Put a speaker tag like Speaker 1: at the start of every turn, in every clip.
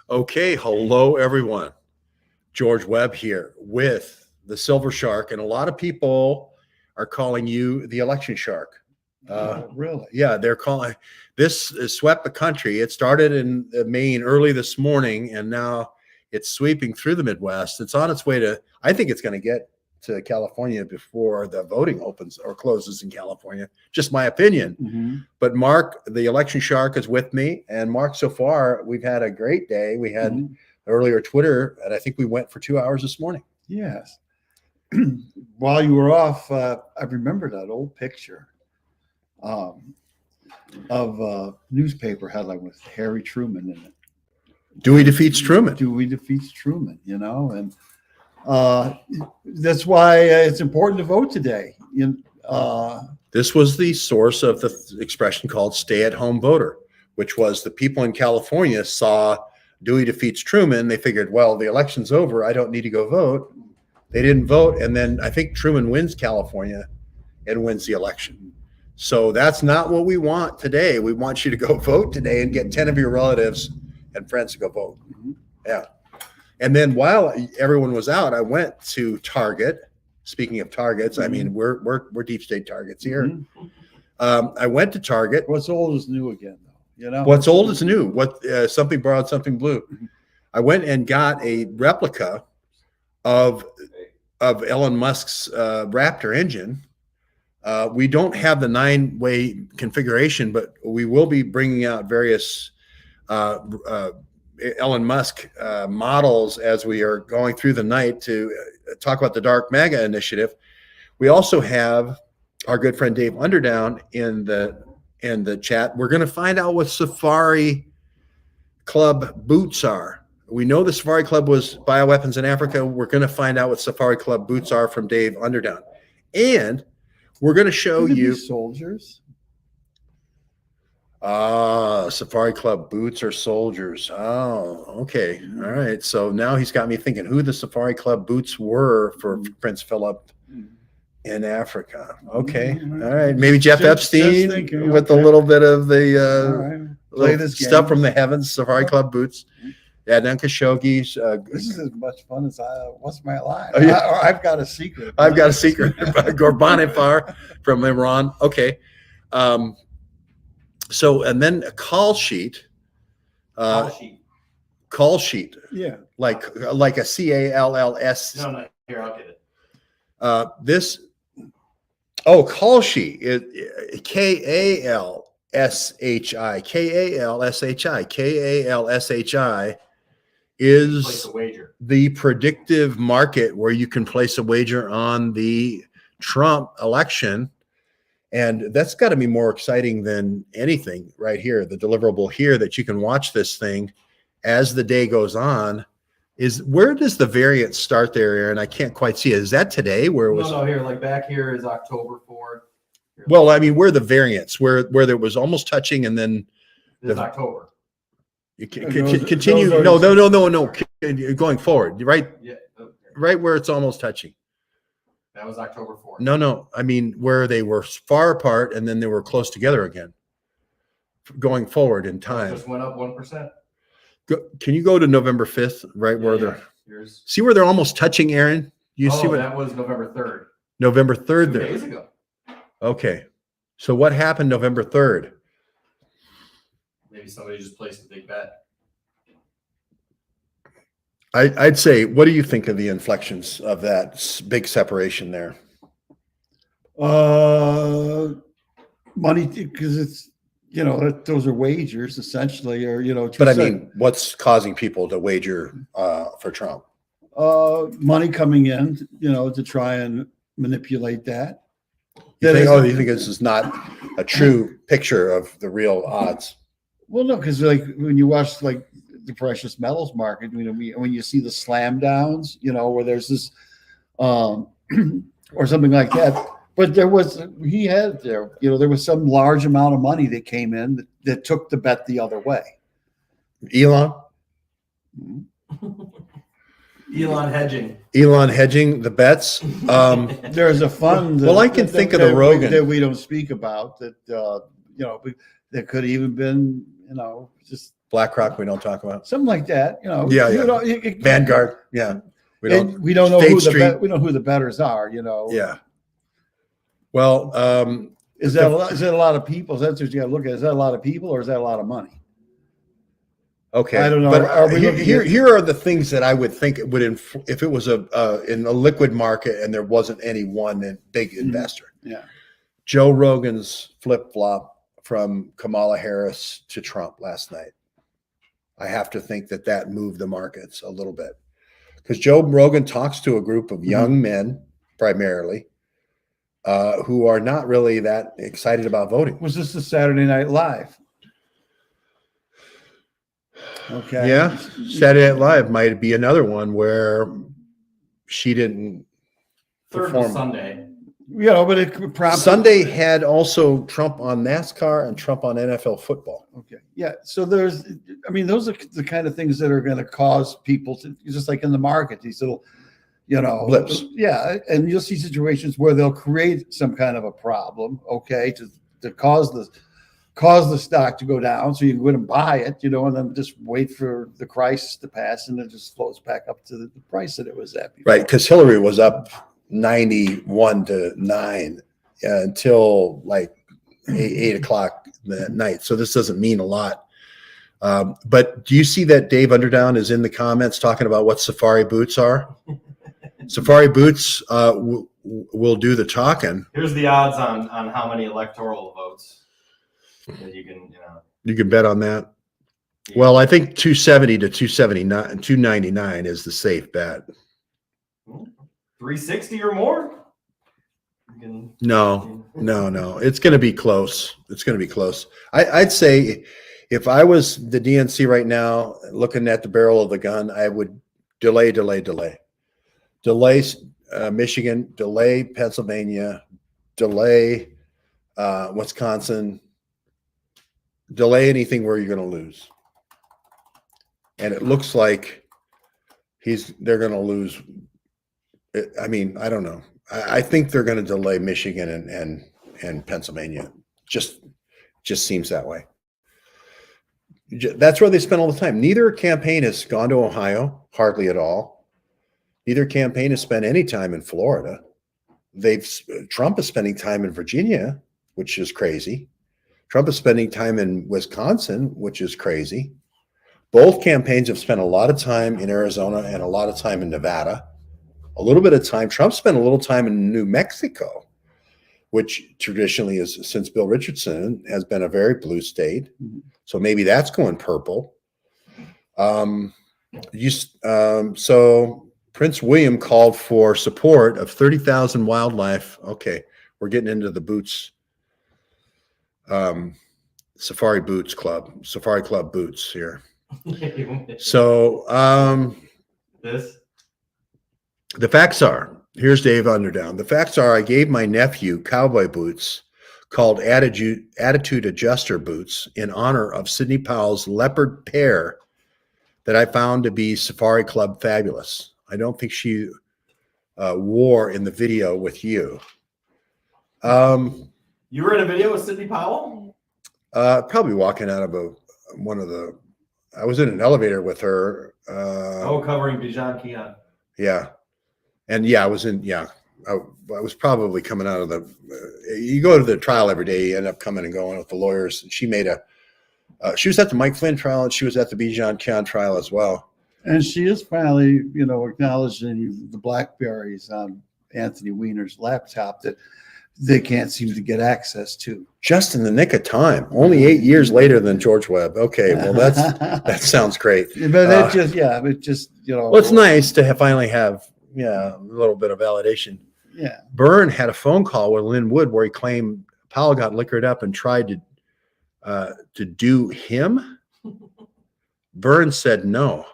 Speaker 1: Okay, hello everyone. George Webb here with the Silver Shark, and a lot of people are calling you the election shark.
Speaker 2: Really?
Speaker 1: Yeah, they're calling this has swept the country. It started in Maine early this morning, and now it's sweeping through the Midwest. It's on its way to, I think it's going to get to California before the voting opens or closes in California. Just my opinion.
Speaker 2: Mm-hmm.
Speaker 1: But Mark, the election shark, is with me. And Mark, so far, we've had a great day. We had earlier Twitter, and I think we went for 2 hours this morning.
Speaker 2: Yes. While you were off, I remember that old picture of a newspaper headline with Harry Truman in it.
Speaker 1: Dewey defeats Truman.
Speaker 2: Dewey defeats Truman, and that's why it's important to vote today.
Speaker 1: This was the source of the expression called stay-at-home voter, which was the people in California saw Dewey defeats Truman. They figured, well, the election's over. I don't need to go vote. They didn't vote. And then I think Truman wins California and wins the election. So that's not what we want today. We want you to go vote today and get 10 of your relatives and friends to go vote. Yeah. And then while everyone was out, I went to Target. Speaking of Targets, I mean, we're deep state targets here. I went to Target.
Speaker 2: What's old is new again, though.
Speaker 1: What's old is new. What something borrowed, something blue. I went and got a replica of Elon Musk's Raptor engine. We don't have the 9-way configuration, but we will be bringing out various Elon Musk models as we are going through the night to talk about the Dark MAGA initiative. We also have our good friend Dave Underdown in the chat. We're going to find out what Safari Club boots are. We know the Safari Club was bioweapons in Africa. We're going to find out what Safari Club boots are from Dave Underdown. And we're going to show you
Speaker 2: soldiers.
Speaker 1: Safari Club boots are soldiers. Oh, okay. All right. So now he's got me thinking who the Safari Club boots were for Prince Philip in Africa. Okay. All right. Maybe Jeff Epstein with a little bit of the stuff from the heavens, Safari Club boots. Yeah, then Khashoggi's.
Speaker 2: This is as much fun as what's my line?
Speaker 1: Oh, yeah.
Speaker 2: I've got a secret.
Speaker 1: I've got a secret. Gorbanifar from Iran. Okay. So, and then a call sheet. Call sheet.
Speaker 2: Yeah.
Speaker 1: Like a CALLS.
Speaker 3: No, no. Here, I'll get it.
Speaker 1: Call sheet. KALSHI is the predictive market where you can place a wager on the Trump election. And that's got to be more exciting than anything right here. The deliverable here that you can watch this thing as the day goes on is where does the variance start there, Aaron? I can't quite see it. Is that today where it was?
Speaker 3: No, here, like back here is October 4th.
Speaker 1: Well, I mean, where the variance, where there was almost touching and then
Speaker 3: this is October.
Speaker 1: You continue. No. Going forward, right?
Speaker 3: Yeah. Okay.
Speaker 1: Right where it's almost touching.
Speaker 3: That was October 4th.
Speaker 1: No. I mean, where they were far apart and then they were close together again. Going forward in time.
Speaker 3: It just went up 1%.
Speaker 1: Can you go to November 5th, right where they're?
Speaker 3: Here's...
Speaker 1: See where they're almost touching, Aaron? You see what?
Speaker 3: That was November 3rd.
Speaker 1: November 3rd
Speaker 3: 2
Speaker 1: there.
Speaker 3: days ago.
Speaker 1: Okay. So what happened November 3rd?
Speaker 3: Maybe somebody just placed a big bet.
Speaker 1: I'd say, what do you think of the inflections of that big separation there?
Speaker 2: Money, because it's, those are wagers essentially, or,
Speaker 1: But I mean, what's causing people to wager for Trump?
Speaker 2: Money coming in, to try and manipulate that.
Speaker 1: You think this is not a true picture of the real odds?
Speaker 2: Well, no, because like when you watch like the precious metals market, when you see the slam downs, where there's this or something like that. But there was some large amount of money that came in that took the bet the other way.
Speaker 1: Elon hedging the bets.
Speaker 2: There's a fund.
Speaker 1: I can think of the Rogan
Speaker 2: that we don't speak about that. That could even been just
Speaker 1: BlackRock, we don't talk about.
Speaker 2: something like that.
Speaker 1: Yeah,
Speaker 2: You
Speaker 1: yeah.
Speaker 2: know,
Speaker 1: Vanguard, yeah.
Speaker 2: We don't know
Speaker 1: State
Speaker 2: who
Speaker 1: Street.
Speaker 2: we don't know who the bettors are.
Speaker 1: Yeah. Well,
Speaker 2: Is that a lot of people? That's what you got to look at. Is that a lot of people or is that a lot of money?
Speaker 1: okay.
Speaker 2: I don't know.
Speaker 1: But
Speaker 2: Are we looking at-
Speaker 1: here are the things that I would think would if it was in a liquid market and there wasn't any one big investor.
Speaker 2: Yeah.
Speaker 1: Joe Rogan's flip-flop from Kamala Harris to Trump last night. I have to think that moved the markets a little bit because Joe Rogan talks to a group of young men primarily who are not really that excited about voting.
Speaker 2: Was this the Saturday Night Live? Okay.
Speaker 1: Yeah, Saturday Night Live might be another one where she didn't
Speaker 3: Third
Speaker 1: perform.
Speaker 3: was Sunday.
Speaker 2: But it prompted
Speaker 1: Sunday had also Trump on NASCAR and Trump on NFL football.
Speaker 2: Okay. Yeah. So those are the kind of things that are going to cause people to, just like in the market, these little,
Speaker 1: Blips.
Speaker 2: Yeah. And you'll see situations where they'll create some kind of a problem, okay, to cause the stock to go down. So you can go and buy it, and then just wait for the crisis to pass and it just floats back up to the price that it was at before.
Speaker 1: Right. Because Hillary was up 91-9 until like 8 o'clock that night. So this doesn't mean a lot. But do you see that Dave Underdown is in the comments talking about what safari boots are? Safari boots will do the talking.
Speaker 3: Here's the odds on how many electoral votes that you can,
Speaker 1: You can bet on that. Well, I think 270 to 279, 299 is the safe bet.
Speaker 3: 360 or more.
Speaker 1: No. It's going to be close. It's going to be close. I'd say if I was the DNC right now, looking at the barrel of the gun, I would delay Michigan, delay Pennsylvania, delay Wisconsin, delay anything where you're going to lose. And it looks like they're going to lose. I mean, I don't know. I think they're going to delay Michigan and Pennsylvania. Just seems that way. That's where they spend all the time. Neither campaign has gone to Ohio, hardly at all. Neither campaign has spent any time in Florida. Trump is spending time in Virginia, which is crazy. Trump is spending time in Wisconsin, which is crazy. Both campaigns have spent a lot of time in Arizona and a lot of time in Nevada. A little bit of time. Trump spent a little time in New Mexico, which traditionally is, since Bill Richardson, has been a very blue state. So maybe that's going purple. So Prince William called for support of 30,000 wildlife. Okay, we're getting into the boots. Safari Club boots here. So the facts are, here's Dave Underdown. The facts are I gave my nephew cowboy boots called Attitude Adjuster boots in honor of Sidney Powell's leopard pair that I found to be Safari Club fabulous. I don't think she wore in the video with you.
Speaker 3: You were in a video with Sidney Powell?
Speaker 1: Probably walking out of I was in an elevator with her.
Speaker 3: Covering Bijan Kian.
Speaker 1: Yeah. And I was I was probably coming out of you go to the trial every day, you end up coming and going with the lawyers. And she she was at the Mike Flynn trial and she was at the Bijan Kian trial as well.
Speaker 2: And she is finally, acknowledging the BlackBerries on Anthony Weiner's laptop that they can't seem to get access to.
Speaker 1: Just in the nick of time, only 8 years later than George Webb. Okay, well that sounds great.
Speaker 2: But
Speaker 1: well, it's nice to finally have a little bit of validation.
Speaker 2: Yeah.
Speaker 1: Byrne had a phone call with Lynn Wood where he claimed Powell got liquored up and tried to do him. Byrne said no.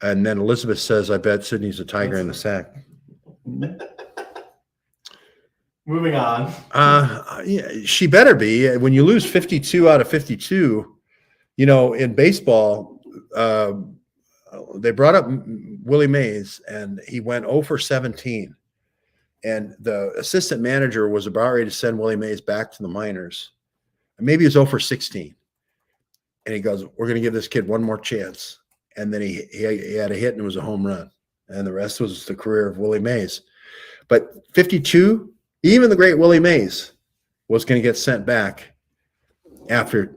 Speaker 1: And then Elizabeth says, I bet Sidney's a tiger in the sack.
Speaker 3: Moving on.
Speaker 1: She better be. When you lose 52 out of 52, in baseball, they brought up Willie Mays and he went 0 for 17. And the assistant manager was about ready to send Willie Mays back to the minors. And maybe he was 0 for 16. and he goes, "We're going to give this kid one more chance." And then he had a hit, and it was a home run, and the rest was the career of Willie Mays. But 52, even the great Willie Mays was going to get sent back after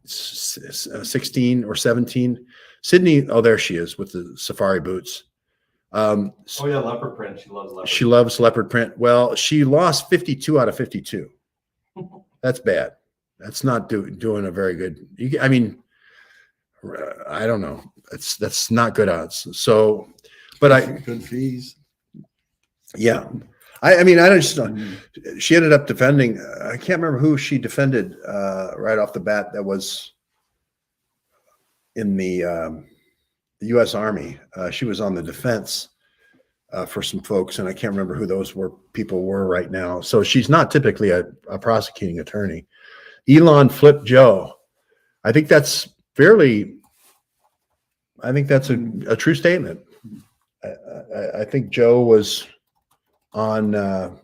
Speaker 1: 16 or 17. Sydney, oh, there she is with the safari boots.
Speaker 3: Oh yeah, leopard print. She loves leopard.
Speaker 1: She loves leopard print. Well, she lost 52 out of 52. That's bad. That's not doing a very good. I mean, I don't know. That's not good odds. So, but
Speaker 2: good fees.
Speaker 1: Yeah. I mean, I just, she ended up defending, I can't remember who she defended right off the bat that was in the U.S. Army. She was on the defense for some folks, and I can't remember who those people were right now. So she's not typically a prosecuting attorney. Elon flipped Joe. I think that's a true statement. I think Joe was on the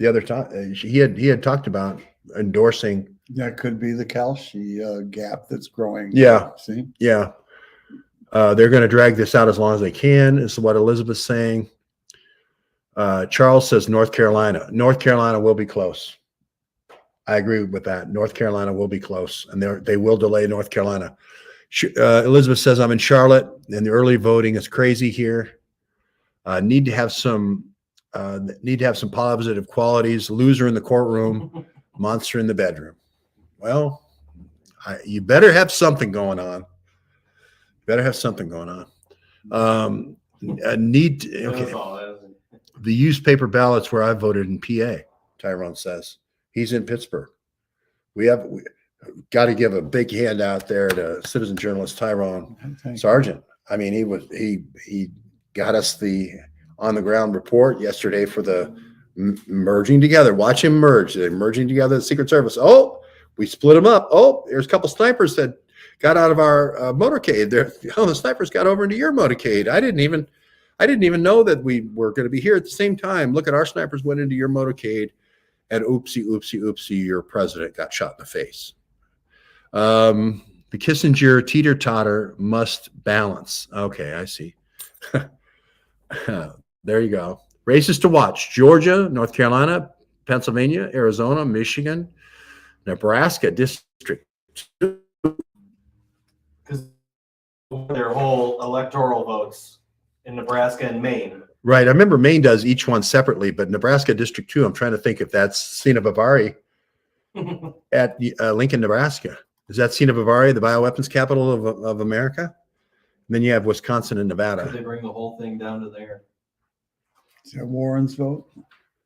Speaker 1: other time. He had talked about endorsing.
Speaker 2: That could be the Kalshi gap that's growing.
Speaker 1: Yeah.
Speaker 2: See?
Speaker 1: Yeah. They're going to drag this out as long as they can, is what Elizabeth's saying. Charles says North Carolina. North Carolina will be close. I agree with that. North Carolina will be close, and they will delay North Carolina. Elizabeth says, I'm in Charlotte, and the early voting is crazy here. Need to have some positive qualities. Loser in the courtroom, monster in the bedroom. Well, you better have something going on. Okay. The used paper ballots where I voted in PA, Tyrone says. He's in Pittsburgh. We got to give a big hand out there to citizen journalist Tyrone Sargent. I mean, he got us the on the ground report yesterday for the merging together. Watch him merge. They're merging together. The Secret Service. Oh, we split them up. Oh, there's a couple snipers that got out of our motorcade. The snipers got over into your motorcade. I didn't even know that we were going to be here at the same time. Look at our snipers went into your motorcade, and oopsie, your president got shot in the face. The Kissinger teeter-totter must balance. Okay, I see. There you go. Races to watch: Georgia, North Carolina, Pennsylvania, Arizona, Michigan, Nebraska District 2.
Speaker 3: Because their whole electoral votes in Nebraska and Maine.
Speaker 1: Right. I remember Maine does each one separately, but Nebraska District 2, I'm trying to think if that's Sina Bavari at Lincoln, Nebraska. Is that Sina Bavari, the bioweapons capital of America? And then you have Wisconsin and Nevada.
Speaker 3: Could they bring the whole thing down to there?
Speaker 2: Is that Warren's vote?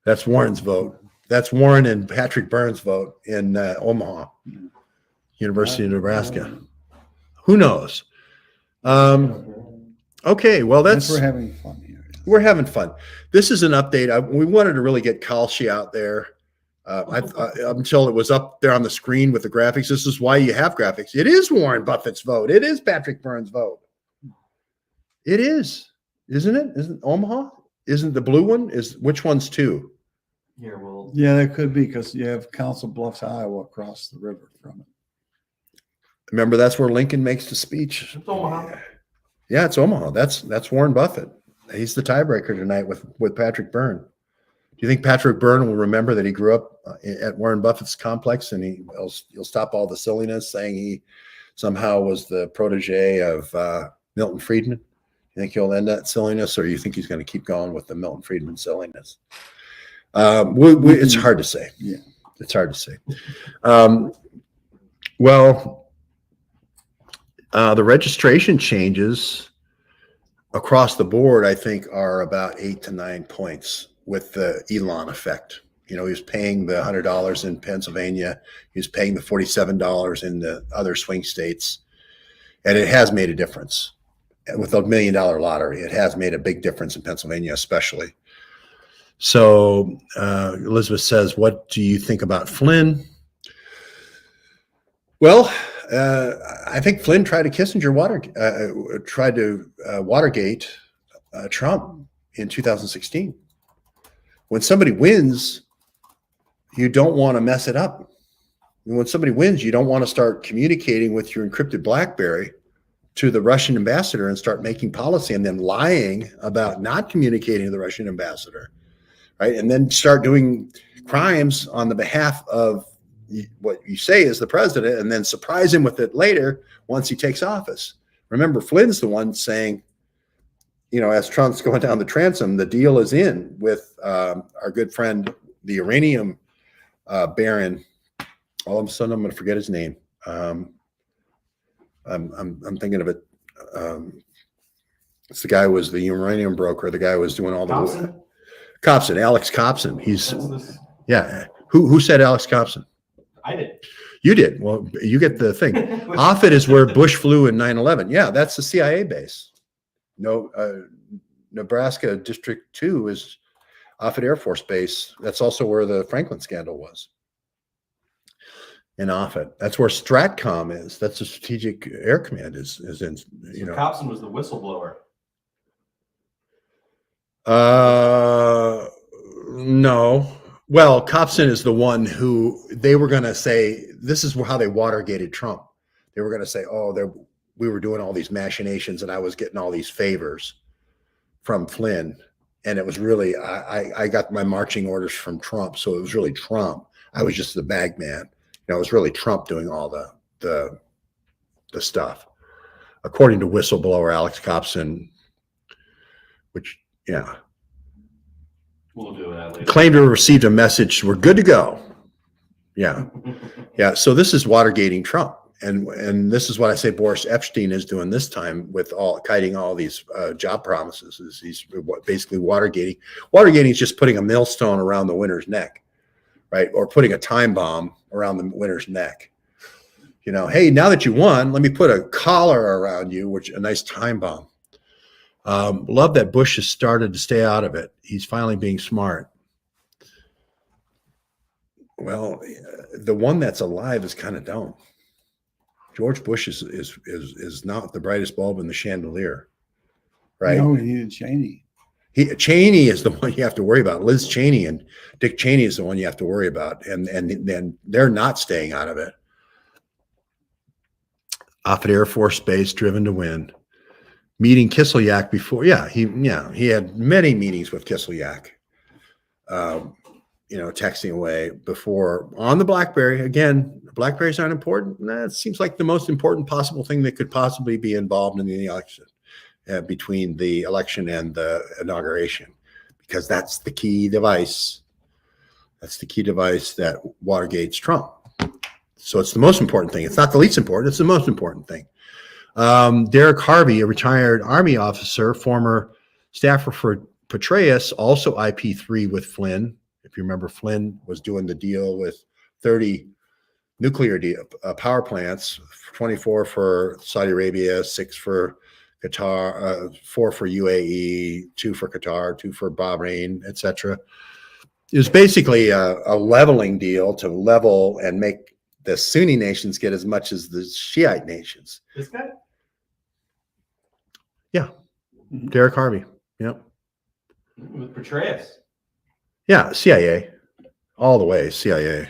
Speaker 1: That's Warren's vote. That's Warren and Patrick Burns' vote in Omaha, University of Nebraska. Who knows? Okay, well, we're
Speaker 2: having fun here.
Speaker 1: We're having fun. This is an update. We wanted to really get Kalshi out there until it was up there on the screen with the graphics. This is why you have graphics. It is Warren Buffett's vote. It is Patrick Burns' vote. It is, isn't it? Isn't Omaha? Isn't the blue one? Which one's two?
Speaker 3: Here, well,
Speaker 2: yeah, that could be because you have Council Bluffs, Iowa, across the river from it.
Speaker 1: Remember, that's where Lincoln makes the speech.
Speaker 3: It's Omaha.
Speaker 1: Yeah, it's Omaha. That's Warren Buffett. He's the tiebreaker tonight with Patrick Byrne. Do you think Patrick Byrne will remember that he grew up at Warren Buffett's complex, and he'll stop all the silliness saying he somehow was the protege of Milton Friedman? You think he'll end that silliness, or you think he's going to keep going with the Milton Friedman silliness? It's hard to say.
Speaker 2: Yeah,
Speaker 1: it's hard to say. The registration changes across the board, I think, are about 8 to 9 points with the Elon effect. You know, he was paying the $100 in Pennsylvania. He was paying the $47 in the other swing states. And it has made a difference. With a $1 million lottery, it has made a big difference in Pennsylvania, especially. So Elizabeth says, what do you think about Flynn? Well, I think Flynn tried to Watergate Trump in 2016. When somebody wins, you don't want to mess it up. And when somebody wins, you don't want to start communicating with your encrypted BlackBerry to the Russian ambassador and start making policy and then lying about not communicating to the Russian ambassador, right? And then start doing crimes on the behalf of what you say is the president and then surprise him with it later once he takes office. Remember, Flynn's the one saying, as Trump's going down the transom, the deal is in with our good friend, the uranium baron. All of a sudden, I'm going to forget his name. I'm thinking of it. It's the guy who was the uranium broker. The guy who was doing all the Copson, Alex Copson. Yeah. Who said Alex Copson?
Speaker 3: I did.
Speaker 1: You did. Well, you get the thing. Offutt is where Bush flew in 9/11. Yeah, that's the CIA base. No, Nebraska District 2 is Offutt Air Force Base. That's also where the Franklin scandal was. In Offutt. That's where Stratcom is. That's the Strategic Air Command is in,
Speaker 3: Copson was the whistleblower.
Speaker 1: No. Well, Copson is the one who they were going to say, this is how they Watergated Trump. They were going to say, we were doing all these machinations and I was getting all these favors from Flynn. And it was really, I got my marching orders from Trump. So it was really Trump. I was just the bag man. It was really Trump doing all the stuff, according to whistleblower Alex Copson, which, yeah.
Speaker 3: We'll do that later.
Speaker 1: Claimed to have received a message. We're good to go. Yeah. Yeah. So this is Watergating Trump. And this is what I say Boris Epstein is doing this time with kiting all these job promises. He's basically Watergating. Watergating is just putting a millstone around the winner's neck, right? Or putting a time bomb around the winner's neck. Hey, now that you won, let me put a collar around you, a nice time bomb. Love that Bush has started to stay out of it. He's finally being smart. Well, the one that's alive is kind of dumb. George Bush is not the brightest bulb in the chandelier, right?
Speaker 2: No, he needed Cheney.
Speaker 1: Cheney is the one you have to worry about. Liz Cheney and Dick Cheney is the one you have to worry about, and then they're not staying out of it. Offutt Air Force Base, driven to win. Meeting Kislyak before, he had many meetings with Kislyak. Texting away before on the BlackBerry. Again, BlackBerries aren't important. It seems like the most important possible thing that could possibly be involved in the election. Between the election and the inauguration, because that's the key device. That's the key device that Watergates Trump. So it's the most important thing. It's not the least important. It's the most important thing. Derek Harvey, a retired Army officer, former staffer for Petraeus, also IP3 with Flynn. If you remember, Flynn was doing the deal with 30 nuclear power plants, 24 for Saudi Arabia, 6 for Qatar, 4 for UAE, 2 for Qatar, 2 for Bahrain, etc. It was basically a leveling deal to level and make the Sunni nations get as much as the Shiite nations.
Speaker 3: This guy?
Speaker 1: Yeah. Derek Harvey. Yep.
Speaker 3: With Petraeus.
Speaker 1: Yeah, CIA. All the way, CIA.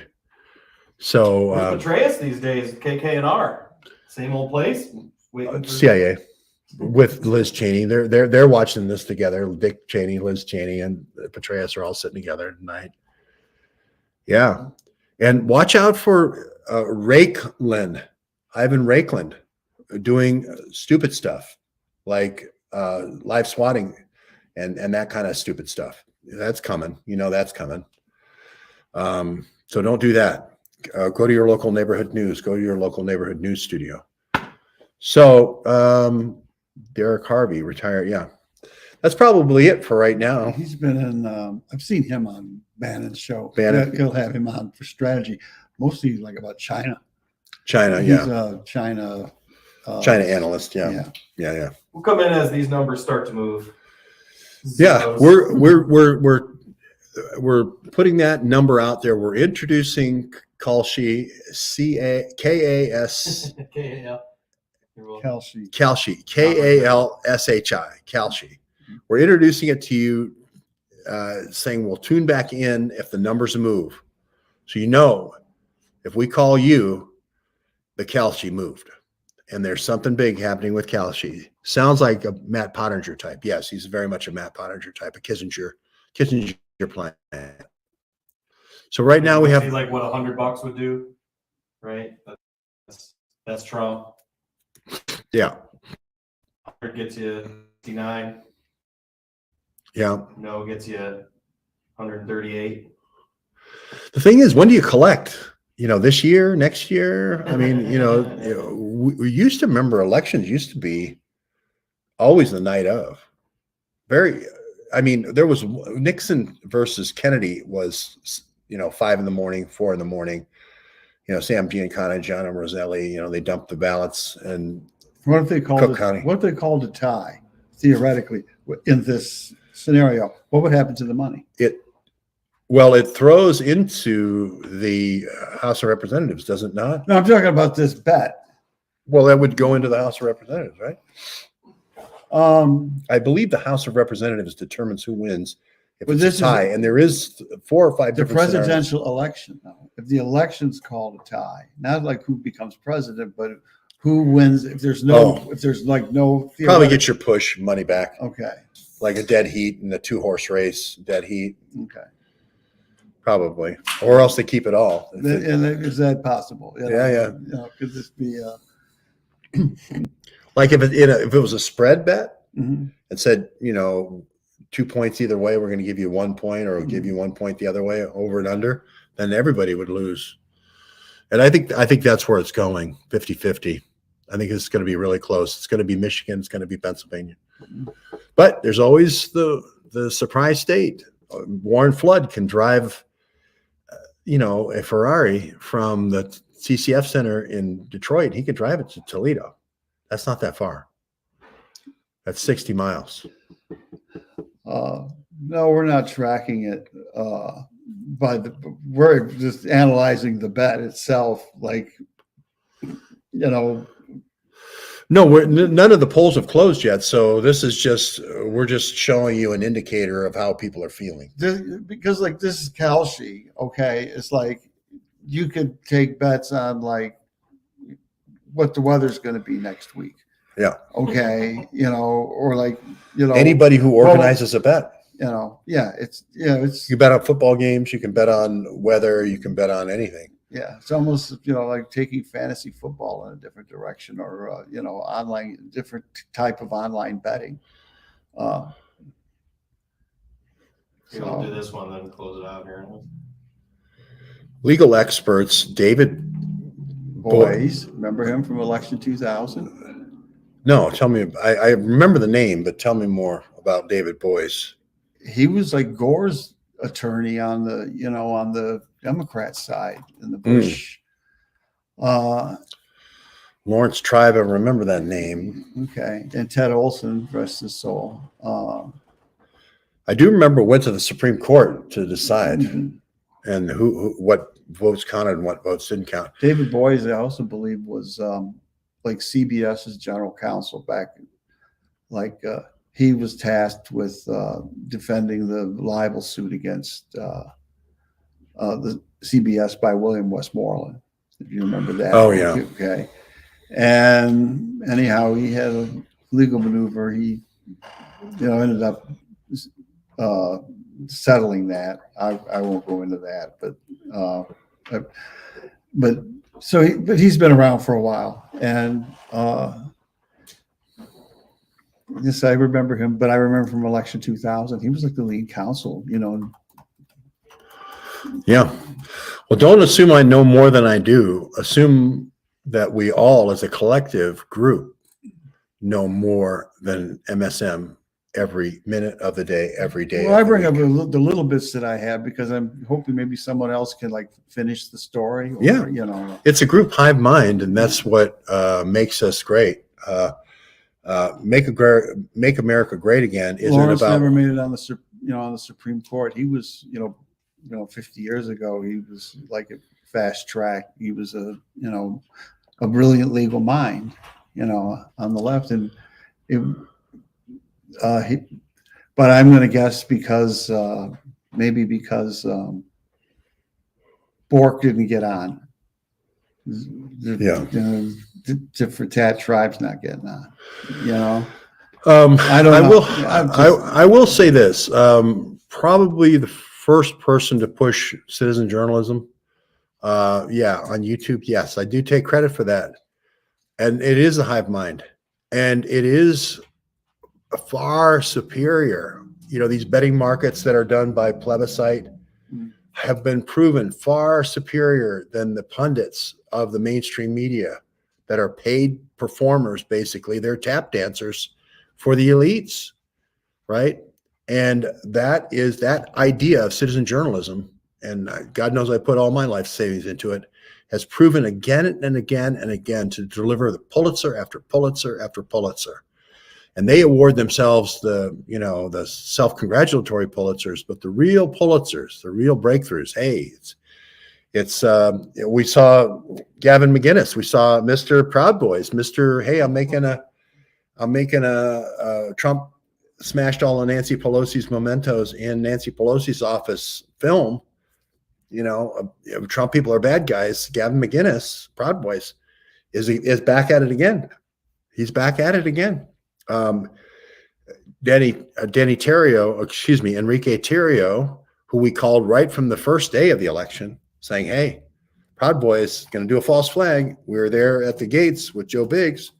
Speaker 1: So
Speaker 3: With Petraeus these days, KK&R. Same old place.
Speaker 1: CIA. With Liz Cheney, they're watching this together. Dick Cheney, Liz Cheney, and Petraeus are all sitting together tonight. Yeah, and watch out for Ivan Rakeland, doing stupid stuff like live swatting and that kind of stupid stuff. That's coming. That's coming. So don't do that. Go to your local neighborhood news. Go to your local neighborhood news studio. So. Derek Harvey retired. Yeah, that's probably it for right now.
Speaker 2: He's been in. I've seen him on Bannon's show.
Speaker 1: Bannon.
Speaker 2: He'll have him on for strategy, mostly like about China.
Speaker 1: China,
Speaker 2: He's
Speaker 1: yeah.
Speaker 2: a China
Speaker 1: Analyst. Yeah.
Speaker 3: We'll come in as these numbers start to move.
Speaker 1: Yeah, we're putting that number out there. We're introducing Kalshi, KAS.
Speaker 2: Kalshi.
Speaker 1: KALSHI, Kalshi. We're introducing it to you, saying we'll tune back in if the numbers move. So If we call you, the Kalshi moved. And there's something big happening with Kalshi. Sounds like a Matt Pottinger type. Yes, he's very much a Matt Pottinger type, a Kissinger plan. So right now we
Speaker 3: See,
Speaker 1: have
Speaker 3: like what $100 would do, right? That's Trump.
Speaker 1: yeah.
Speaker 3: 100 gets you 69.
Speaker 1: Yeah.
Speaker 3: No gets you 138.
Speaker 1: The thing is, when do you collect? This year, next year? I mean, we used to remember elections used to be always the night of. There was Nixon versus Kennedy was, 5 a.m, 4 a.m. Sam Giancana, John M. Roselli, they dumped the ballots and
Speaker 2: What if they called
Speaker 1: Cook
Speaker 2: it?
Speaker 1: County.
Speaker 2: What if they called a tie? Theoretically, in this scenario, what would happen to the money?
Speaker 1: It throws into the House of Representatives, does it not?
Speaker 2: No, I'm talking about this bet.
Speaker 1: Well, that would go into the House of Representatives, right?
Speaker 2: Um,
Speaker 1: I believe the House of Representatives determines who wins if
Speaker 2: But
Speaker 1: it's
Speaker 2: this
Speaker 1: a tie, and there is 4 or 5
Speaker 2: the
Speaker 1: different scenarios.
Speaker 2: presidential election, though, if the election's called a tie, not like who becomes president, but who wins. If there's no
Speaker 1: Probably
Speaker 2: theoretic-
Speaker 1: get your push money back,
Speaker 2: Okay.
Speaker 1: like a dead heat in the 2-horse race. Dead heat,
Speaker 2: Okay.
Speaker 1: probably, or else they keep it all.
Speaker 2: Is that possible?
Speaker 1: Yeah.
Speaker 2: Could this be?
Speaker 1: Like if it was a spread bet
Speaker 2: Mhm.
Speaker 1: and said 2 points either way, we're going to give you 1 point, or we'll give you 1 point the other way, over and under, then everybody would lose. And I think that's where it's going, 50-50. I think it's going to be really close. It's going to be Michigan. It's going to be Pennsylvania. But there's always the surprise state. Warren Flood can drive, a Ferrari from the CCF Center in Detroit. He could drive it to Toledo. That's not that far. That's 60 miles.
Speaker 2: No, we're not tracking it. We're just analyzing the bet itself.
Speaker 1: No, none of the polls have closed yet. So this is we're just showing you an indicator of how people are feeling.
Speaker 2: Because this is Kalshi. Okay, it's like you could take bets on what the weather's going to be next week.
Speaker 1: Yeah.
Speaker 2: Okay. Or
Speaker 1: anybody who organizes a bet.
Speaker 2: It's
Speaker 1: You bet on football games. You can bet on weather. You can bet on anything.
Speaker 2: yeah. It's almost like taking fantasy football in a different direction, or online, different type of online betting.
Speaker 3: We'll do this one, then close it out here.
Speaker 1: Legal experts, David
Speaker 2: Boys, remember him from election 2000?
Speaker 1: No, tell me. I remember the name, but tell me more about David Boies.
Speaker 2: He was like Gore's attorney on the Democrat side in the Bush.
Speaker 1: Lawrence Tribe, I remember that name.
Speaker 2: Okay, and Ted Olson, rest his soul.
Speaker 1: I do remember went to the Supreme Court to decide,
Speaker 2: Mhm.
Speaker 1: and what votes counted and what votes didn't count.
Speaker 2: David Boies, I also believe, was CBS's general counsel back. He was tasked with defending the libel suit against the CBS by William Westmoreland, if you remember that.
Speaker 1: Oh, yeah.
Speaker 2: Okay. And anyhow, he had a legal maneuver. He, ended up settling that. I won't go into that, but he's been around for a while, and yes, I remember him. But I remember from election 2000, he was like the lead counsel.
Speaker 1: Yeah. Well, don't assume I know more than I do. Assume that we all, as a collective group, know more than MSM every minute of the day, every day.
Speaker 2: Well, I bring up the little bits that I have because I'm hoping maybe someone else can finish the story.
Speaker 1: Yeah. It's a group hive mind, and that's what makes us great. Make America great again isn't
Speaker 2: Lawrence
Speaker 1: about.
Speaker 2: never made it on the Supreme Court. He was 50 years ago. He was like a fast track. He was a brilliant legal mind, on the left, and but I'm going to guess because Bork didn't get on.
Speaker 1: Yeah.
Speaker 2: For tat tribes not getting on,
Speaker 1: I
Speaker 2: don't know.
Speaker 1: will.
Speaker 2: I'm just-
Speaker 1: I will say this. Probably the first person to push citizen journalism. Yeah, on YouTube. Yes, I do take credit for that, and it is a hive mind, and it is far superior. These betting markets that are done by plebiscite have been proven far superior than the pundits of the mainstream media that are paid performers. Basically, they're tap dancers for the elites, right? And that is that idea of citizen journalism, and God knows I put all my life savings into it, has proven again and again and again to deliver the Pulitzer after Pulitzer after Pulitzer. And they award themselves the self-congratulatory Pulitzers, but the real Pulitzers, the real breakthroughs. Hey, we saw Gavin McInnes, we saw Mr. Proud Boys, Mr. Hey, I'm making a Trump smashed all of Nancy Pelosi's mementos in Nancy Pelosi's office film. Trump people are bad guys. Gavin McInnes, Proud Boys, is back at it again. He's back at it again. Enrique Terrio, who we called right from the first day of the election, saying, hey, Proud Boys going to do a false flag. We were there at the gates with Joe Biggs.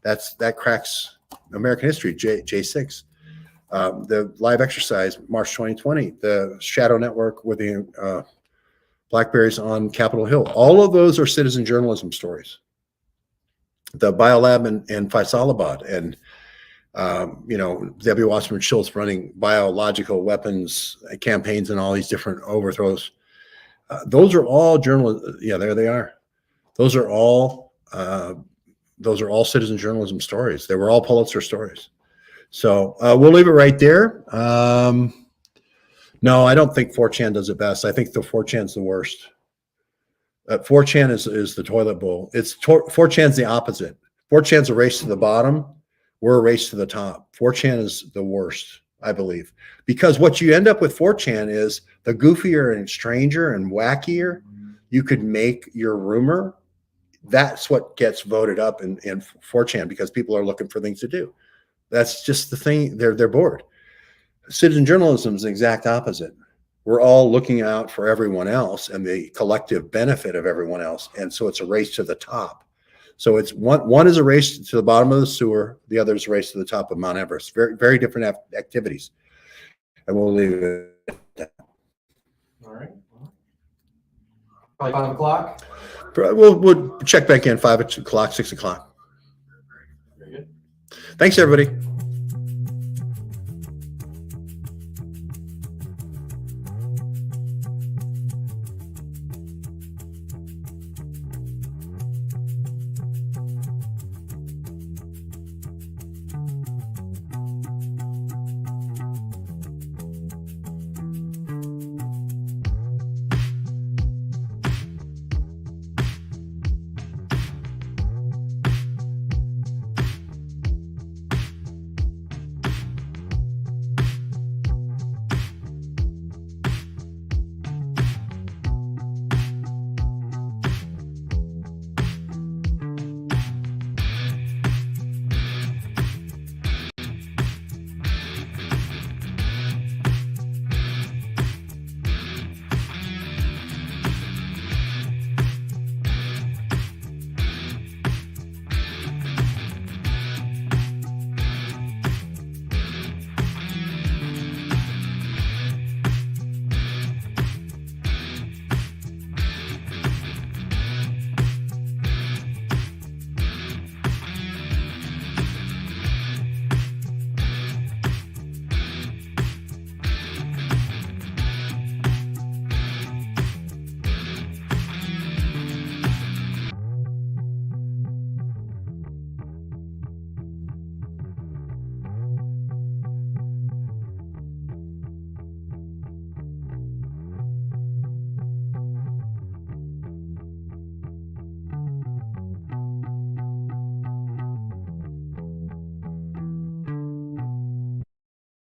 Speaker 1: That cracks American history, J6. The live exercise, March 2020, the Shadow Network with the Blackberries on Capitol Hill. All of those are citizen journalism stories. The Biolab in Faisalabad, and W. Wasserman Schultz running biological weapons campaigns and all these different overthrows. Those are all Yeah, there they are. Those are all citizen journalism stories. They were all Pulitzer stories. So we'll leave it right there. No, I don't think 4chan does it best. I think the 4chan's the worst. 4chan is the toilet bowl. 4chan's the opposite. 4chan's a race to the bottom. We're a race to the top. 4chan is the worst, I believe, because what you end up with 4chan is the goofier and stranger and wackier you could make your rumor. That's what gets voted up in 4chan because people are looking for things to do. That's just the thing. They're bored. Citizen journalism is the exact opposite. We're all looking out for everyone else and the collective benefit of everyone else. And so it's a race to the top. So it's one is a race to the bottom of the sewer. The other is a race to the top of Mount Everest. Very, very different activities. And we'll leave it at that.
Speaker 3: All right. Probably 5 o'clock.
Speaker 1: We'll check back in 5 o'clock, 6 o'clock.
Speaker 3: Very good.
Speaker 1: Thanks, everybody.